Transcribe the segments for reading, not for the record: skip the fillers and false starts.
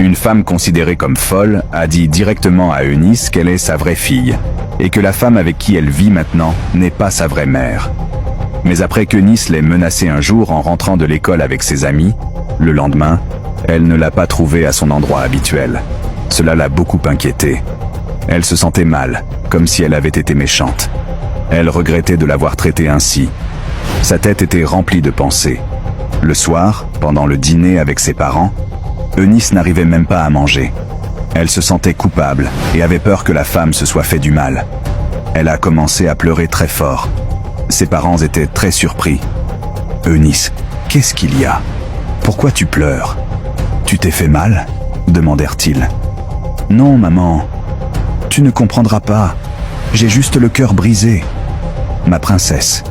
Une femme considérée comme folle a dit directement à Eunice qu'elle est sa vraie fille, et que la femme avec qui elle vit maintenant n'est pas sa vraie mère. Mais après qu'Eunice l'ait menacée un jour en rentrant de l'école avec ses amis, le lendemain, elle ne l'a pas trouvée à son endroit habituel. Cela l'a beaucoup inquiétée. Elle se sentait mal, comme si elle avait été méchante. Elle regrettait de l'avoir traitée ainsi. Sa tête était remplie de pensées. Le soir, pendant le dîner avec ses parents, Eunice n'arrivait même pas à manger. Elle se sentait coupable et avait peur que la femme se soit fait du mal. Elle a commencé à pleurer très fort. Ses parents étaient très surpris. « Eunice, qu'est-ce qu'il y a? Pourquoi tu pleures? Tu t'es fait mal ?» demandèrent-ils. « Non, maman. Tu ne comprendras pas. J'ai juste le cœur brisé. »« Ma princesse,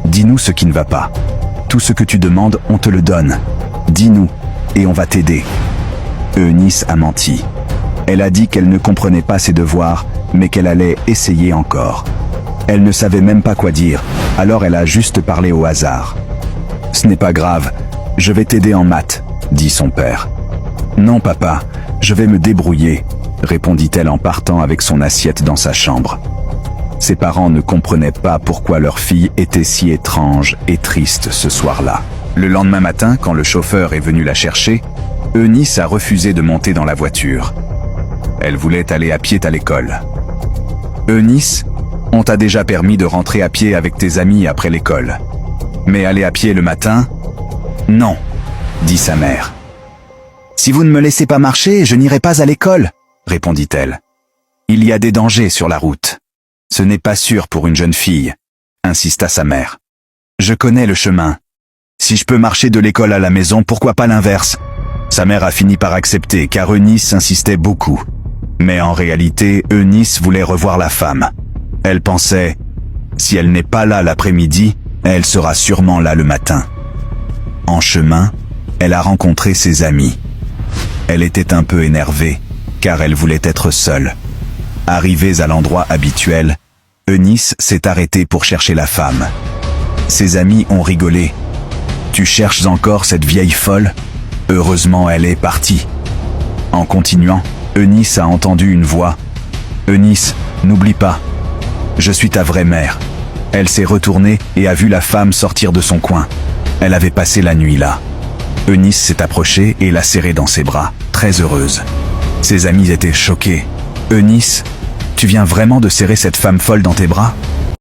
dis-nous ce qui ne va pas. Tout ce que tu demandes, on te le donne. Dis-nous, et on va t'aider. » Eunice a menti. Elle a dit qu'elle ne comprenait pas ses devoirs, mais qu'elle allait essayer encore. Elle ne savait même pas quoi dire, alors elle a juste parlé au hasard. « Ce n'est pas grave, je vais t'aider en maths, » dit son père. « Non papa, je vais me débrouiller, » répondit-elle en partant avec son assiette dans sa chambre. Ses parents ne comprenaient pas pourquoi leur fille était si étrange et triste ce soir-là. Le lendemain matin, quand le chauffeur est venu la chercher, Eunice a refusé de monter dans la voiture. Elle voulait aller à pied à l'école. « Eunice, on t'a déjà permis de rentrer à pied avec tes amis après l'école. Mais aller à pied le matin? Non, » dit sa mère. « Si vous ne me laissez pas marcher, je n'irai pas à l'école, » répondit-elle. « Il y a des dangers sur la route. Ce n'est pas sûr pour une jeune fille, » insista sa mère. « Je connais le chemin. Si je peux marcher de l'école à la maison, pourquoi pas l'inverse ?» Sa mère a fini par accepter car Eunice insistait beaucoup. Mais en réalité, Eunice voulait revoir la femme. Elle pensait, si elle n'est pas là l'après-midi, elle sera sûrement là le matin. En chemin, elle a rencontré ses amis. Elle était un peu énervée, car elle voulait être seule. Arrivée à l'endroit habituel, Eunice s'est arrêtée pour chercher la femme. Ses amis ont rigolé. « Tu cherches encore cette vieille folle ? Heureusement, elle est partie. » En continuant, Eunice a entendu une voix. « Eunice, n'oublie pas. Je suis ta vraie mère. » Elle s'est retournée et a vu la femme sortir de son coin. Elle avait passé la nuit là. Eunice s'est approchée et l'a serrée dans ses bras, très heureuse. Ses amis étaient choqués. « Eunice, tu viens vraiment de serrer cette femme folle dans tes bras ?